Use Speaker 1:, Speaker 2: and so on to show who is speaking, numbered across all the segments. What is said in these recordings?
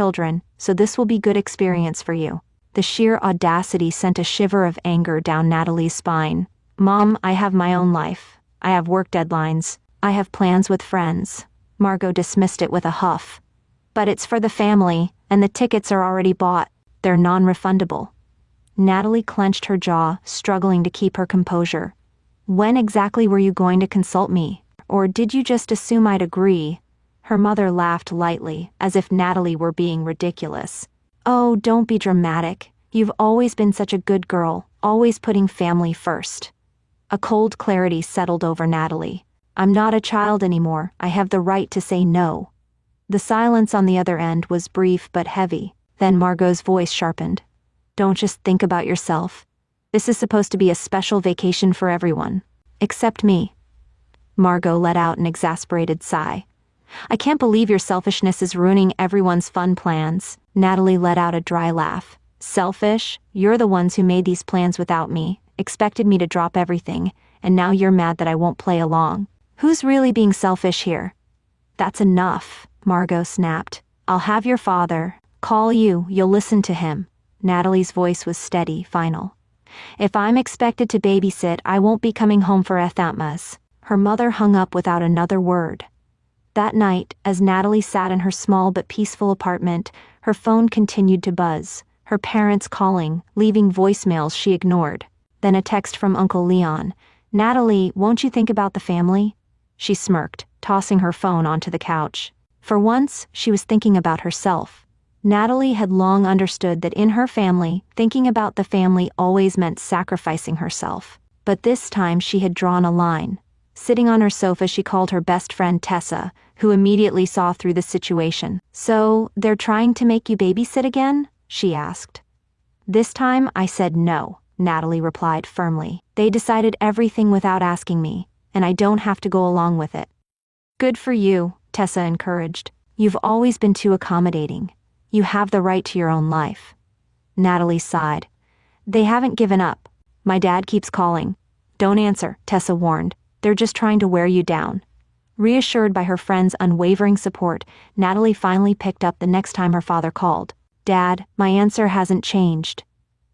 Speaker 1: children, so this will be good experience for you. The sheer audacity sent a shiver of anger down Natalie's spine. Mom, I have my own life. I have work deadlines. I have plans with friends. Margot dismissed it with a huff. But it's for the family, and the tickets are already bought. They're non-refundable. Natalie clenched her jaw, struggling to keep her composure. When exactly were you going to consult me? Or did you just assume I'd agree? Her mother laughed lightly, as if Natalie were being ridiculous. Oh, don't be dramatic. You've always been such a good girl, always putting family first. A cold clarity settled over Natalie. I'm not a child anymore. I have the right to say no. The silence on the other end was brief but heavy. Then Margot's voice sharpened. Don't just think about yourself. This is supposed to be a special vacation for everyone. Except me. Margot let out an exasperated sigh. I can't believe your selfishness is ruining everyone's fun plans. Natalie let out a dry laugh. Selfish? You're the ones who made these plans without me, expected me to drop everything, and now you're mad that I won't play along. Who's really being selfish here? That's enough, Margot snapped. I'll have your father call you, you'll listen to him. Natalie's voice was steady, final. If I'm expected to babysit, I won't be coming home for entitlement. Her mother hung up without another word. That night, as Natalie sat in her small but peaceful apartment, her phone continued to buzz, her parents calling, leaving voicemails she ignored. Then a text from Uncle Leon. Natalie, won't you think about the family? She smirked, tossing her phone onto the couch. For once, she was thinking about herself. Natalie had long understood that in her family, thinking about the family always meant sacrificing herself. But this time she had drawn a line. Sitting on her sofa, she called her best friend Tessa, who immediately saw through the situation. So, they're trying to make you babysit again? She asked. This time, I said no, Natalie replied firmly. They decided everything without asking me, and I don't have to go along with it. Good for you, Tessa encouraged. You've always been too accommodating. You have the right to your own life. Natalie sighed. They haven't given up. My dad keeps calling. Don't answer, Tessa warned. They're just trying to wear you down. Reassured by her friend's unwavering support, Natalie finally picked up the next time her father called. Dad, my answer hasn't changed.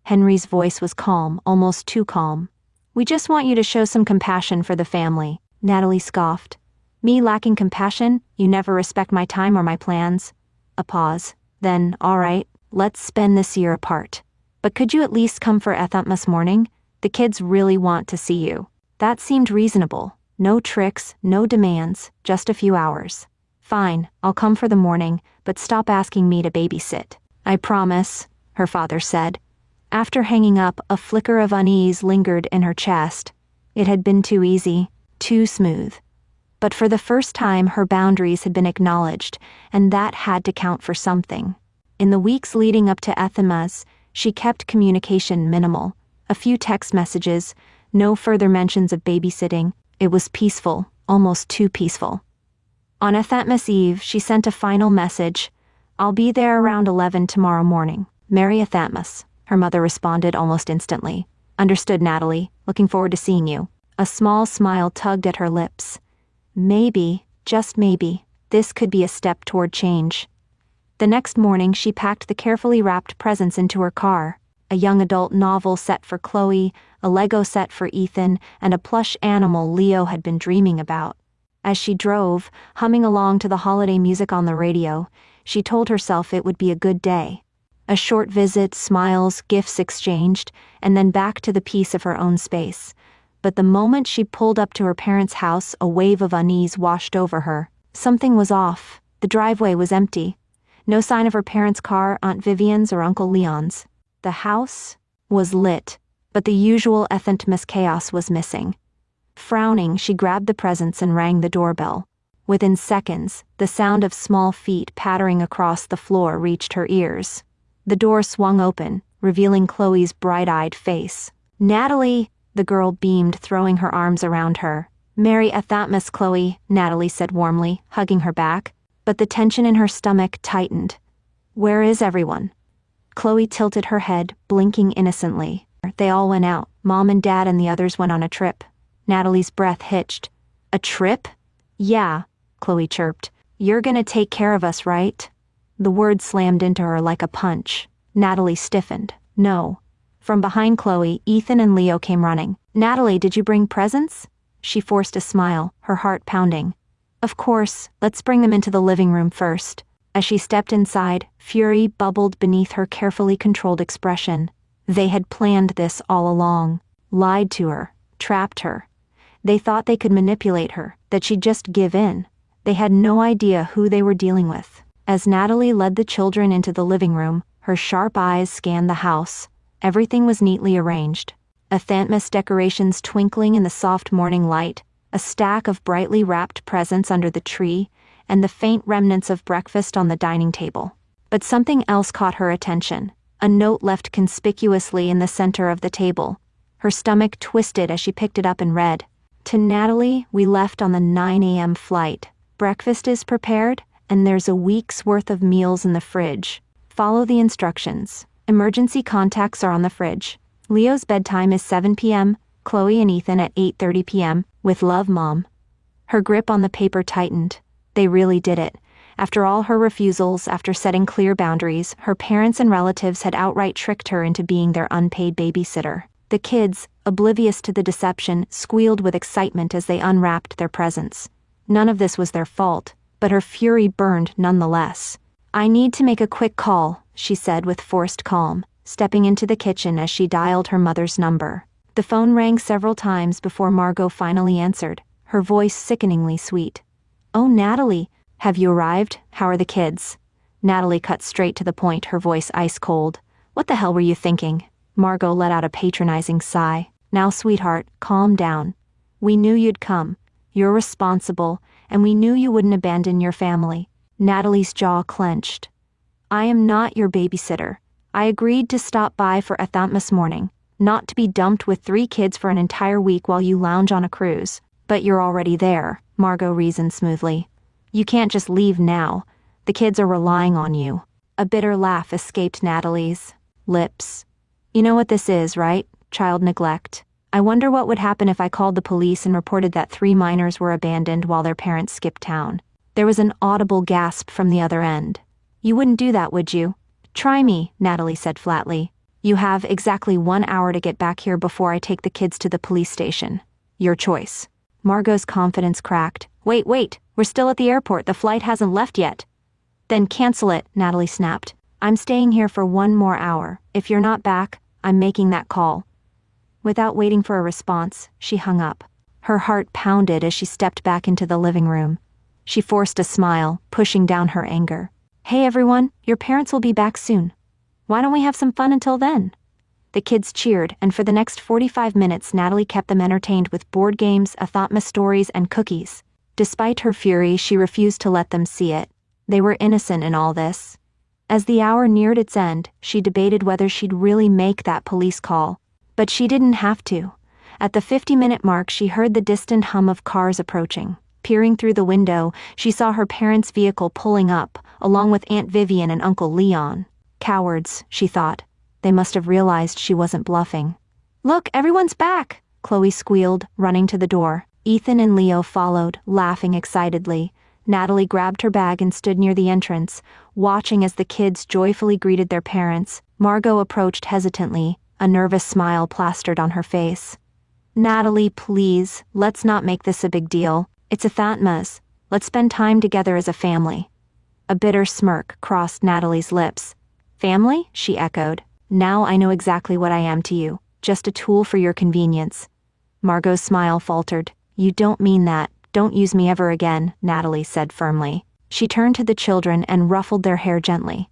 Speaker 1: Henry's voice was calm, almost too calm. We just want you to show some compassion for the family. Natalie scoffed. Me lacking compassion? You never respect my time or my plans? A pause. Then, all right, let's spend this year apart. But could you at least come for entitlement morning? The kids really want to see you. That seemed reasonable. No tricks, no demands, just a few hours. Fine, I'll come for the morning, but stop asking me to babysit. I promise, her father said. After hanging up, a flicker of unease lingered in her chest. It had been too easy, too smooth. But for the first time, her boundaries had been acknowledged, and that had to count for something. In the weeks leading up to entitlement, she kept communication minimal. A few text messages, no further mentions of babysitting. It was peaceful, almost too peaceful. On entitlement Eve, she sent a final message. I'll be there around 11 tomorrow morning. Merry entitlement. Her mother responded almost instantly. Understood, Natalie. Looking forward to seeing you. A small smile tugged at her lips. Maybe, just maybe, this could be a step toward change. The next morning, she packed the carefully wrapped presents into her car. A young adult novel set for Chloe, a Lego set for Ethan, and a plush animal Leo had been dreaming about. As she drove, humming along to the holiday music on the radio, she told herself it would be a good day. A short visit, smiles, gifts exchanged, and then back to the peace of her own space. But the moment she pulled up to her parents' house, a wave of unease washed over her. Something was off. The driveway was empty. No sign of her parents' car, Aunt Vivian's or Uncle Leon's. The house was lit, but the usual entitlement chaos was missing. Frowning, she grabbed the presents and rang the doorbell. Within seconds, the sound of small feet pattering across the floor reached her ears. The door swung open, revealing Chloe's bright-eyed face. Natalie! The girl beamed, throwing her arms around her. Merry entitlement, Chloe, Natalie said warmly, hugging her back. But the tension in her stomach tightened. Where is everyone? Chloe tilted her head, blinking innocently. They all went out. Mom and Dad and the others went on a trip. Natalie's breath hitched. A trip? Yeah, Chloe chirped. You're gonna take care of us, right? The word slammed into her like a punch. Natalie stiffened. No. From behind Chloe, Ethan and Leo came running. Natalie, did you bring presents? She forced a smile, her heart pounding. Of course, let's bring them into the living room first. As she stepped inside, fury bubbled beneath her carefully controlled expression. They had planned this all along. Lied to her. Trapped her. They thought they could manipulate her, that she'd just give in. They had no idea who they were dealing with. As Natalie led the children into the living room, her sharp eyes scanned the house. Everything was neatly arranged. Entitlement decorations twinkling in the soft morning light, a stack of brightly wrapped presents under the tree, and the faint remnants of breakfast on the dining table. But something else caught her attention, a note left conspicuously in the center of the table. Her stomach twisted as she picked it up and read, "To Natalie, we left on the 9 a.m. flight. Breakfast is prepared, and there's a week's worth of meals in the fridge. Follow the instructions. Emergency contacts are on the fridge. Leo's bedtime is 7 p.m., Chloe and Ethan at 8:30 p.m., with love, Mom." Her grip on the paper tightened. They really did it. After all her refusals, after setting clear boundaries, her parents and relatives had outright tricked her into being their unpaid babysitter. The kids, oblivious to the deception, squealed with excitement as they unwrapped their presents. None of this was their fault, but her fury burned nonetheless. "I need to make a quick call," she said with forced calm, stepping into the kitchen as she dialed her mother's number. The phone rang several times before Margot finally answered, her voice sickeningly sweet. "Oh, Natalie, have you arrived? How are the kids?" Natalie cut straight to the point, her voice ice cold. "What the hell were you thinking?" Margot let out a patronizing sigh. "Now, sweetheart, calm down. We knew you'd come. You're responsible, and we knew you wouldn't abandon your family." Natalie's jaw clenched. "I am not your babysitter. I agreed to stop by for entitlement morning, not to be dumped with 3 kids for an entire week while you lounge on a cruise. But you're already there," Margot reasoned smoothly. "You can't just leave now. The kids are relying on you." A bitter laugh escaped Natalie's lips. "You know what this is, right? Child neglect. I wonder what would happen if I called the police and reported that 3 minors were abandoned while their parents skipped town." There was an audible gasp from the other end. "You wouldn't do that, would you?" "Try me," Natalie said flatly. "You have exactly 1 hour to get back here before I take the kids to the police station. Your choice." Margot's confidence cracked. Wait, we're still at the airport. The flight hasn't left yet." "Then cancel it," Natalie snapped. "I'm staying here for 1 more hour. If you're not back, I'm making that call." Without waiting for a response, she hung up. Her heart pounded as she stepped back into the living room. She forced a smile, pushing down her anger. "Hey everyone, your parents will be back soon. Why don't we have some fun until then?" The kids cheered, and for the next 45 minutes Natalie kept them entertained with board games, entitlement stories, and cookies. Despite her fury, she refused to let them see it. They were innocent in all this. As the hour neared its end, she debated whether she'd really make that police call. But she didn't have to. At the 50-minute mark, she heard the distant hum of cars approaching. Peering through the window, she saw her parents' vehicle pulling up, along with Aunt Vivian and Uncle Leon. Cowards, she thought. They must have realized she wasn't bluffing. "Look, everyone's back!" Chloe squealed, running to the door. Ethan and Leo followed, laughing excitedly. Natalie grabbed her bag and stood near the entrance, watching as the kids joyfully greeted their parents. Margot approached hesitantly, a nervous smile plastered on her face. "Natalie, please, let's not make this a big deal. It's entitlement. Let's spend time together as a family." A bitter smirk crossed Natalie's lips. "Family?" she echoed. "Now I know exactly what I am to you. Just a tool for your convenience." Margot's smile faltered. "You don't mean that. Don't use me ever again," Natalie said firmly. She turned to the children and ruffled their hair gently.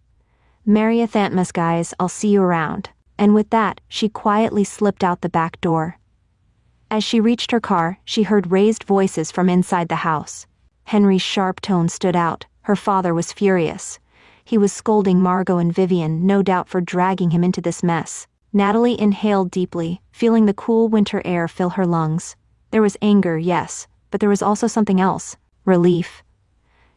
Speaker 1: "Merry entitlement, guys. I'll see you around." And with that, she quietly slipped out the back door. As she reached her car, she heard raised voices from inside the house. Henry's sharp tone stood out. Her father was furious. He was scolding Margot and Vivian, no doubt for dragging him into this mess. Natalie inhaled deeply, feeling the cool winter air fill her lungs. There was anger, yes, but there was also something else. Relief.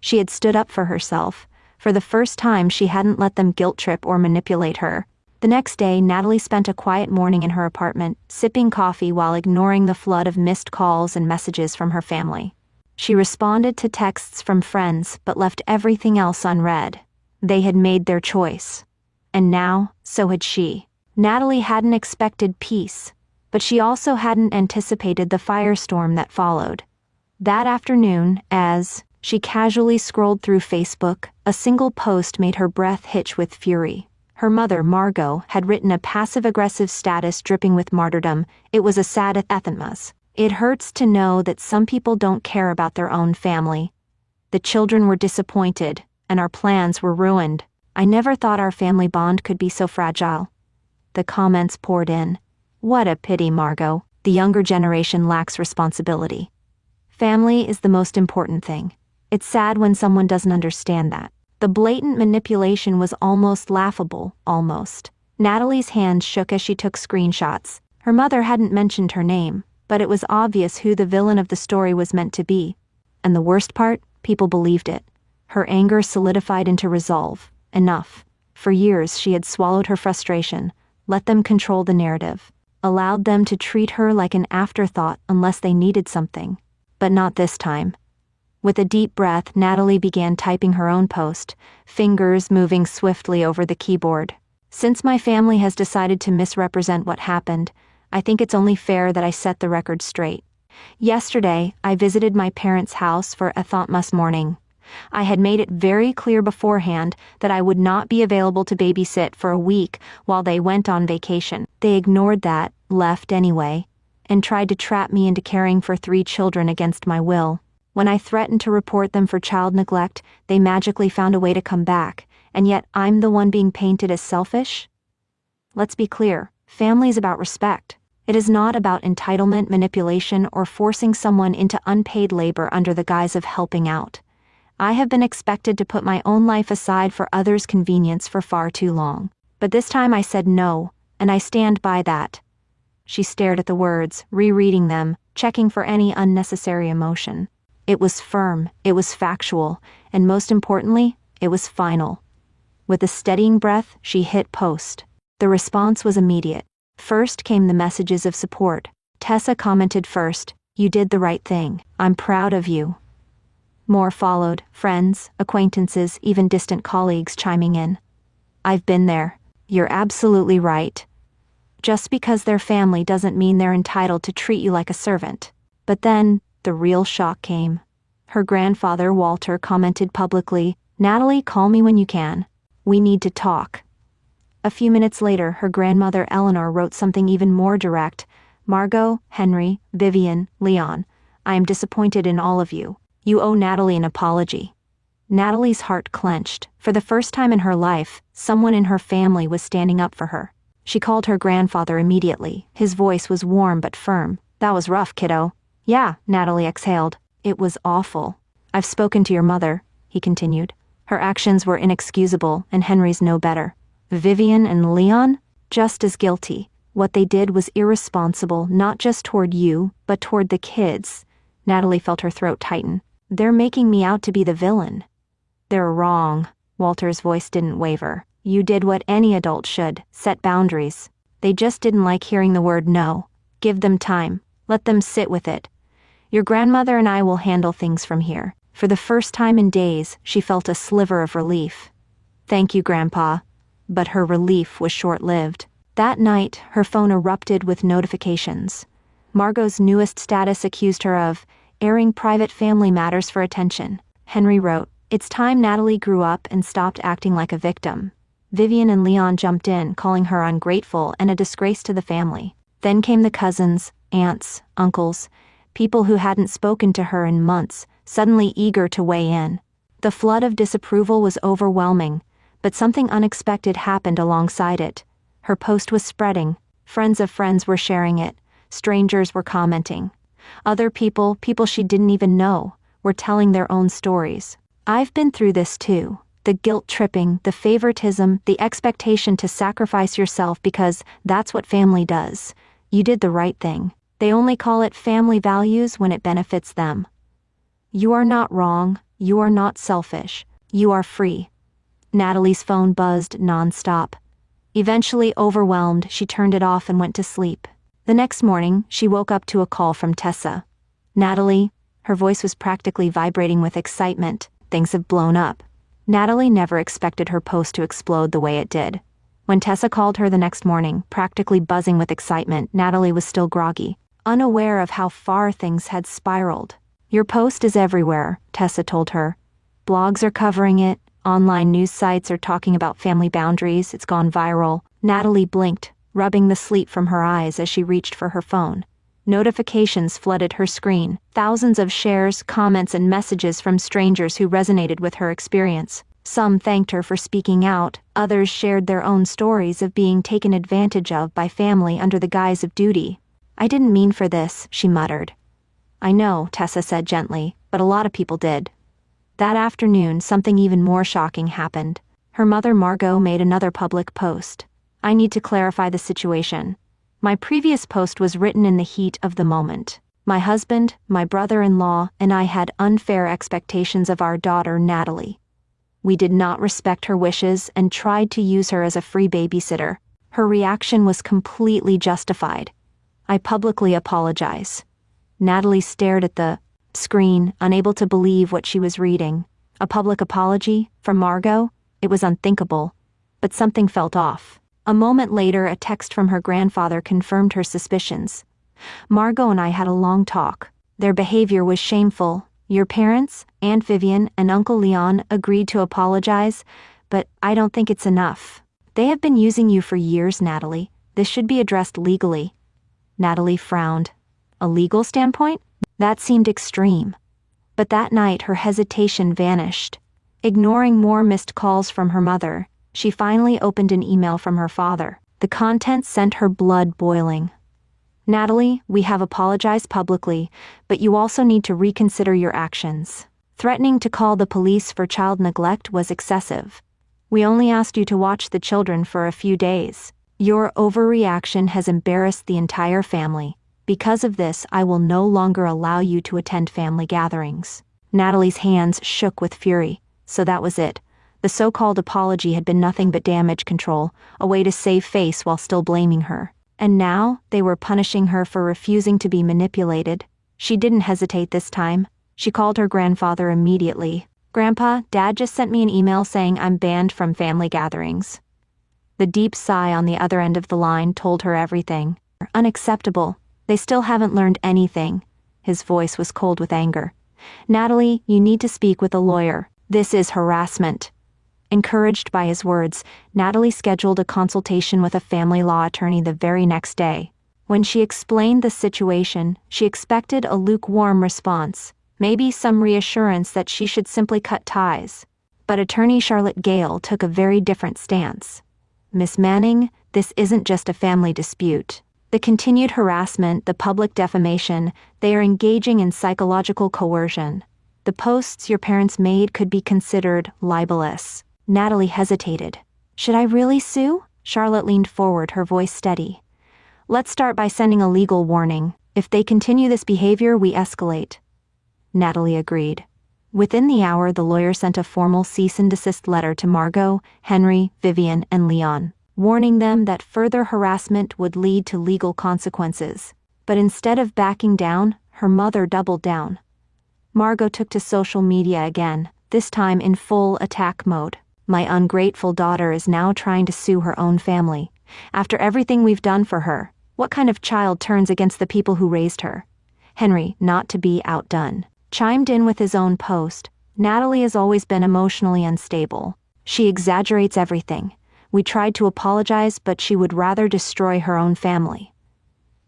Speaker 1: She had stood up for herself. For the first time, she hadn't let them guilt-trip or manipulate her. The next day, Natalie spent a quiet morning in her apartment, sipping coffee while ignoring the flood of missed calls and messages from her family. She responded to texts from friends, but left everything else unread. They had made their choice. And now, so had she. Natalie hadn't expected peace, but she also hadn't anticipated the firestorm that followed. That afternoon, as she casually scrolled through Facebook, a single post made her breath hitch with fury. Her mother, Margot, had written a passive-aggressive status dripping with martyrdom. It was a sad entitlement. It hurts to know that some people don't care about their own family. The children were disappointed, and our plans were ruined. I never thought our family bond could be so fragile. The comments poured in. What a pity, Margot. The younger generation lacks responsibility. Family is the most important thing. It's sad when someone doesn't understand that. The blatant manipulation was almost laughable, almost. Natalie's hands shook as she took screenshots. Her mother hadn't mentioned her name, but it was obvious who the villain of the story was meant to be. And the worst part, people believed it. Her anger solidified into resolve. Enough. For years she had swallowed her frustration, let them control the narrative, allowed them to treat her like an afterthought unless they needed something. But not this time. With a deep breath, Natalie began typing her own post, fingers moving swiftly over the keyboard. Since my family has decided to misrepresent what happened, I think it's only fair that I set the record straight. Yesterday, I visited my parents' house for a entitlement morning. I had made it very clear beforehand that I would not be available to babysit for a week while they went on vacation. They ignored that, left anyway, and tried to trap me into caring for 3 children against my will. When I threatened to report them for child neglect, they magically found a way to come back, and yet I'm the one being painted as selfish? Let's be clear, family is about respect. It is not about entitlement, manipulation, or forcing someone into unpaid labor under the guise of helping out. I have been expected to put my own life aside for others' convenience for far too long. But this time I said no, and I stand by that. She stared at the words, rereading them, checking for any unnecessary emotion. It was firm, it was factual, and most importantly, it was final. With a steadying breath, she hit post. The response was immediate. First came the messages of support. Tessa commented first, "You did the right thing. I'm proud of you." More followed, friends, acquaintances, even distant colleagues chiming in. "I've been there. You're absolutely right. Just because they're family doesn't mean they're entitled to treat you like a servant." But then, the real shock came. Her grandfather, Walter, commented publicly, "Natalie, call me when you can. We need to talk." A few minutes later, her grandmother, Eleanor, wrote something even more direct. "Margot, Henry, Vivian, Leon, I am disappointed in all of you. You owe Natalie an apology." Natalie's heart clenched. For the first time in her life, someone in her family was standing up for her. She called her grandfather immediately. His voice was warm but firm. "That was rough, kiddo." "Yeah," Natalie exhaled. "It was awful." "I've spoken to your mother," he continued. "Her actions were inexcusable, and Henry's no better. Vivian and Leon, just as guilty. What they did was irresponsible, not just toward you, but toward the kids." Natalie felt her throat tighten. "They're making me out to be the villain." "They're wrong." Walter's voice didn't waver. "You did what any adult should, set boundaries. They just didn't like hearing the word no. Give them time. Let them sit with it. Your grandmother and I will handle things from here." For the first time in days, she felt a sliver of relief. "Thank you, Grandpa." But her relief was short-lived. That night, her phone erupted with notifications. Margot's newest status accused her of airing private family matters for attention. Henry wrote, "It's time Natalie grew up and stopped acting like a victim." Vivian and Leon jumped in, calling her ungrateful and a disgrace to the family. Then came the cousins, aunts, uncles, people who hadn't spoken to her in months, suddenly eager to weigh in. The flood of disapproval was overwhelming, but something unexpected happened alongside it. Her post was spreading. Friends of friends were sharing it. Strangers were commenting. Other people she didn't even know, were telling their own stories. "I've been through this too. The guilt-tripping, the favoritism, the expectation to sacrifice yourself because that's what family does. You did the right thing. They only call it family values when it benefits them. You are not wrong. You are not selfish. You are free." Natalie's phone buzzed nonstop. Eventually overwhelmed, she turned it off and went to sleep. The next morning, she woke up to a call from Tessa. "Natalie," her voice was practically vibrating with excitement, "things have blown up. Natalie never expected her post to explode the way it did. When Tessa called her the next morning, practically buzzing with excitement, Natalie was still groggy, unaware of how far things had spiraled. "Your post is everywhere," Tessa told her. "Blogs are covering it, online news sites are talking about family boundaries, it's gone viral." Natalie blinked, rubbing the sleep from her eyes as she reached for her phone. Notifications flooded her screen, thousands of shares, comments, and messages from strangers who resonated with her experience. Some thanked her for speaking out, others shared their own stories of being taken advantage of by family under the guise of duty. "I didn't mean for this," she muttered. "I know," Tessa said gently, "but a lot of people did." That afternoon, something even more shocking happened. Her mother, Margot, made another public post. "I need to clarify the situation. My previous post was written in the heat of the moment. My husband, my brother-in-law, and I had unfair expectations of our daughter, Natalie. We did not respect her wishes and tried to use her as a free babysitter. Her reaction was completely justified. I publicly apologize." Natalie stared at the screen, unable to believe what she was reading. A public apology? From Margot? It was unthinkable. But something felt off. A moment later, a text from her grandfather confirmed her suspicions. "Margot and I had a long talk. Their behavior was shameful. Your parents, Aunt Vivian, and Uncle Leon agreed to apologize, but I don't think it's enough. They have been using you for years, Natalie. This should be addressed legally." Natalie frowned. A legal standpoint? That seemed extreme. But that night, her hesitation vanished. Ignoring more missed calls from her mother, she finally opened an email from her father. The contents sent her blood boiling. "Natalie, we have apologized publicly, but you also need to reconsider your actions. Threatening to call the police for child neglect was excessive. We only asked you to watch the children for a few days. Your overreaction has embarrassed the entire family. Because of this, I will no longer allow you to attend family gatherings." Natalie's hands shook with fury. So that was it. The so-called apology had been nothing but damage control, a way to save face while still blaming her. And now, they were punishing her for refusing to be manipulated. She didn't hesitate this time. She called her grandfather immediately. "Grandpa, Dad just sent me an email saying I'm banned from family gatherings." The deep sigh on the other end of the line told her everything. "Unacceptable. They still haven't learned anything." His voice was cold with anger. "Natalie, you need to speak with a lawyer. This is harassment." Encouraged by his words, Natalie scheduled a consultation with a family law attorney the very next day. When she explained the situation, she expected a lukewarm response, maybe some reassurance that she should simply cut ties. But attorney Charlotte Gale took a very different stance. "Miss Manning, this isn't just a family dispute. The continued harassment, the public defamation, they are engaging in psychological coercion. The posts your parents made could be considered libelous." Natalie hesitated. "Should I really sue?" Charlotte leaned forward, her voice steady. "Let's start by sending a legal warning. If they continue this behavior, we escalate." Natalie agreed. Within the hour, the lawyer sent a formal cease and desist letter to Margot, Henry, Vivian, and Leon, warning them that further harassment would lead to legal consequences. But instead of backing down, her mother doubled down. Margot took to social media again, this time in full attack mode. "My ungrateful daughter is now trying to sue her own family. After everything we've done for her, what kind of child turns against the people who raised her?" Henry, not to be outdone, chimed in with his own post. "Natalie has always been emotionally unstable. She exaggerates everything. We tried to apologize, but she would rather destroy her own family."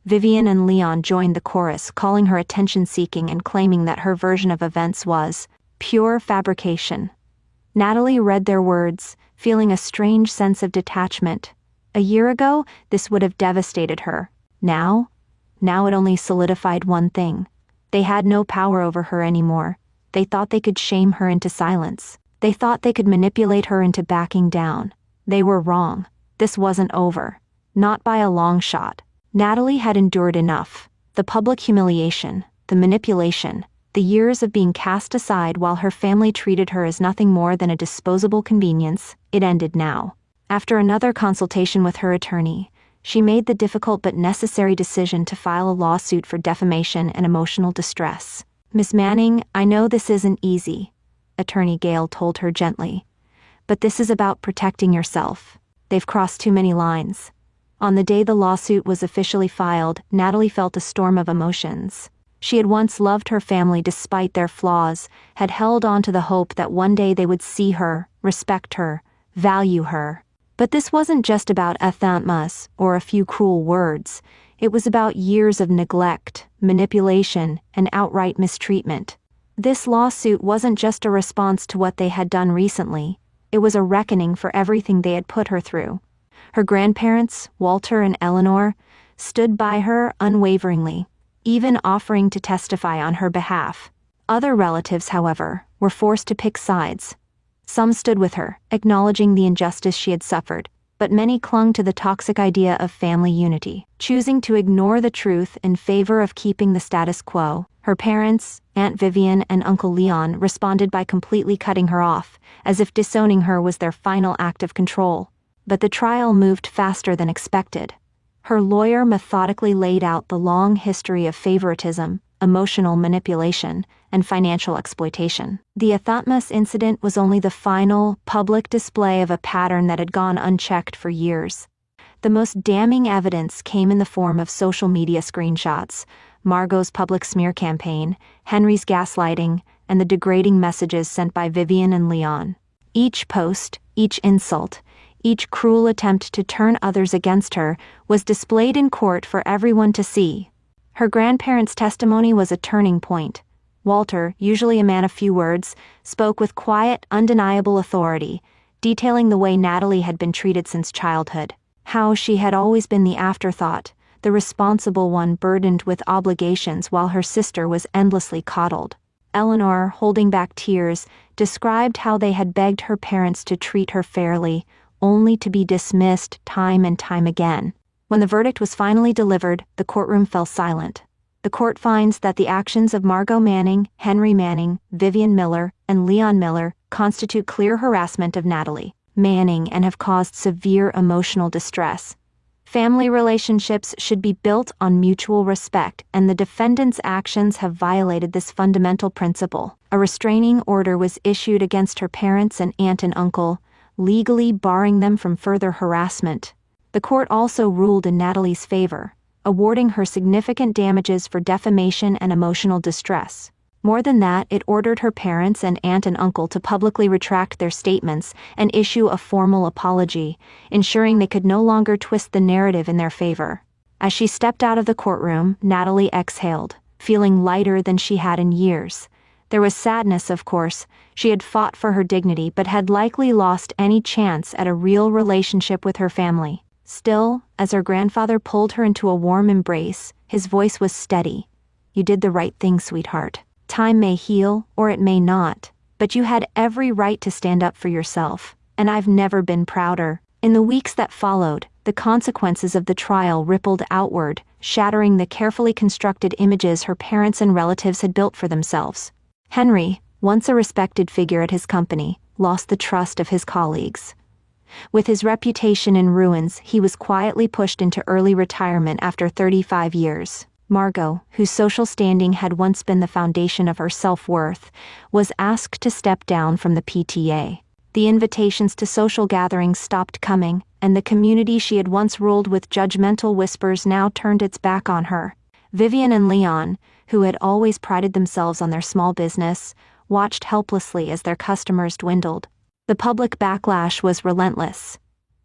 Speaker 1: Vivian and Leon joined the chorus, calling her attention-seeking and claiming that her version of events was pure fabrication. Natalie read their words, feeling a strange sense of detachment. A year ago, this would have devastated her. Now it only solidified one thing. They had no power over her anymore. They thought they could shame her into silence. They thought they could manipulate her into backing down. They were wrong. This wasn't over. Not by a long shot. Natalie had endured enough. The public humiliation, the manipulation, the years of being cast aside while her family treated her as nothing more than a disposable convenience. It ended now. After another consultation with her attorney, she made the difficult but necessary decision to file a lawsuit for defamation and emotional distress. "Miss Manning, I know this isn't easy," Attorney Gale told her gently. But this is about protecting yourself. They've crossed too many lines. On the day the lawsuit was officially filed, Natalie felt a storm of emotions. She had once loved her family despite their flaws, had held on to the hope that one day they would see her, respect her, value her. But this wasn't just about entitlement or a few cruel words. It was about years of neglect, manipulation, and outright mistreatment. This lawsuit wasn't just a response to what they had done recently. It was a reckoning for everything they had put her through. Her grandparents, Walter and Eleanor, stood by her unwaveringly, even offering to testify on her behalf. Other relatives, however, were forced to pick sides. Some stood with her, acknowledging the injustice she had suffered, but many clung to the toxic idea of family unity, choosing to ignore the truth in favor of keeping the status quo. Her parents, Aunt Vivian and Uncle Leon, responded by completely cutting her off, as if disowning her was their final act of control. But the trial moved faster than expected. Her lawyer methodically laid out the long history of favoritism, emotional manipulation, and financial exploitation. The entitlement incident was only the final, public display of a pattern that had gone unchecked for years. The most damning evidence came in the form of social media screenshots, Margot's public smear campaign, Henry's gaslighting, and the degrading messages sent by Vivian and Leon. Each post, each insult, each cruel attempt to turn others against her was displayed in court for everyone to see. Her grandparents' testimony was a turning point. Walter, usually a man of few words, spoke with quiet, undeniable authority, detailing the way Natalie had been treated since childhood, how she had always been the afterthought, the responsible one burdened with obligations while her sister was endlessly coddled. Eleanor, holding back tears, described how they had begged her parents to treat her fairly, only to be dismissed time and time again. When the verdict was finally delivered, the courtroom fell silent. The court finds that the actions of Margot Manning, Henry Manning, Vivian Miller, and Leon Miller constitute clear harassment of Natalie Manning and have caused severe emotional distress. Family relationships should be built on mutual respect, and the defendant's actions have violated this fundamental principle. A restraining order was issued against her parents and aunt and uncle, legally barring them from further harassment. The court also ruled in Natalie's favor, awarding her significant damages for defamation and emotional distress. More than that, it ordered her parents and aunt and uncle to publicly retract their statements and issue a formal apology, ensuring they could no longer twist the narrative in their favor. As she stepped out of the courtroom, Natalie exhaled, feeling lighter than she had in years. There was sadness, of course. She had fought for her dignity but had likely lost any chance at a real relationship with her family. Still, as her grandfather pulled her into a warm embrace, his voice was steady. "You did the right thing, sweetheart. Time may heal, or it may not, but you had every right to stand up for yourself, and I've never been prouder." In the weeks that followed, the consequences of the trial rippled outward, shattering the carefully constructed images her parents and relatives had built for themselves. Henry, once a respected figure at his company, lost the trust of his colleagues. With his reputation in ruins, he was quietly pushed into early retirement after 35 years. Margot, whose social standing had once been the foundation of her self-worth, was asked to step down from the PTA. The invitations to social gatherings stopped coming, and the community she had once ruled with judgmental whispers now turned its back on her. Vivian and Leon, who had always prided themselves on their small business, watched helplessly as their customers dwindled. The public backlash was relentless.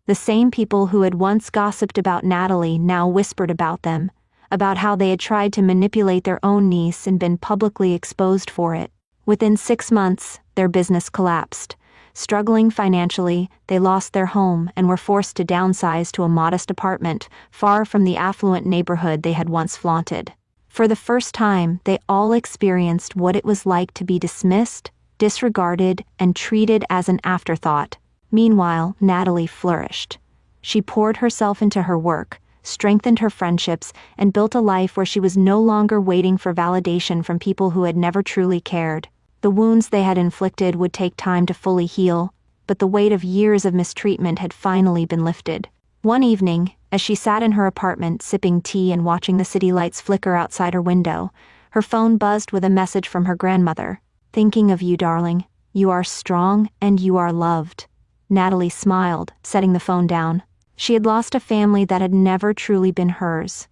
Speaker 1: The same people who had once gossiped about Natalie now whispered about them, about how they had tried to manipulate their own niece and been publicly exposed for it. Within 6 months, their business collapsed. Struggling financially, they lost their home and were forced to downsize to a modest apartment far from the affluent neighborhood they had once flaunted. For the first time, they all experienced what it was like to be dismissed, disregarded, and treated as an afterthought. Meanwhile, Natalie flourished. She poured herself into her work, strengthened her friendships, and built a life where she was no longer waiting for validation from people who had never truly cared. The wounds they had inflicted would take time to fully heal, but the weight of years of mistreatment had finally been lifted. One evening, as she sat in her apartment sipping tea and watching the city lights flicker outside her window, her phone buzzed with a message from her grandmother. "Thinking of you, darling. You are strong and you are loved." Natalie smiled, setting the phone down. She had lost a family that had never truly been hers.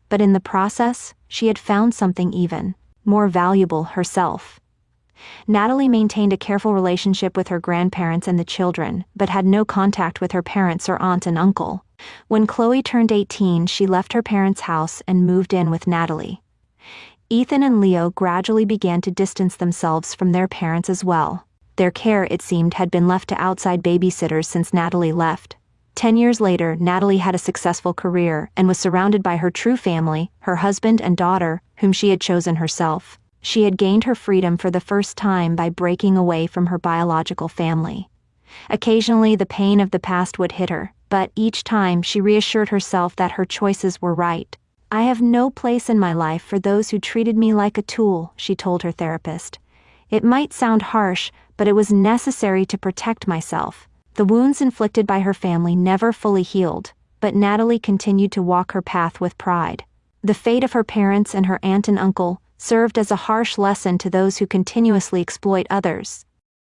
Speaker 1: But in the process, she had found something even more valuable: herself. Natalie maintained a careful relationship with her grandparents and the children, but had no contact with her parents or aunt and uncle. When Chloe turned 18, she left her parents' house and moved in with Natalie. Ethan and Leo gradually began to distance themselves from their parents as well. Their care, it seemed, had been left to outside babysitters since Natalie left. 10 years later, Natalie had a successful career and was surrounded by her true family, her husband and daughter, whom she had chosen herself. She had gained her freedom for the first time by breaking away from her biological family. Occasionally, the pain of the past would hit her, but each time she reassured herself that her choices were right. "I have no place in my life for those who treated me like a tool," she told her therapist. "It might sound harsh, but it was necessary to protect myself." The wounds inflicted by her family never fully healed, but Natalie continued to walk her path with pride. The fate of her parents and her aunt and uncle served as a harsh lesson to those who continuously exploit others.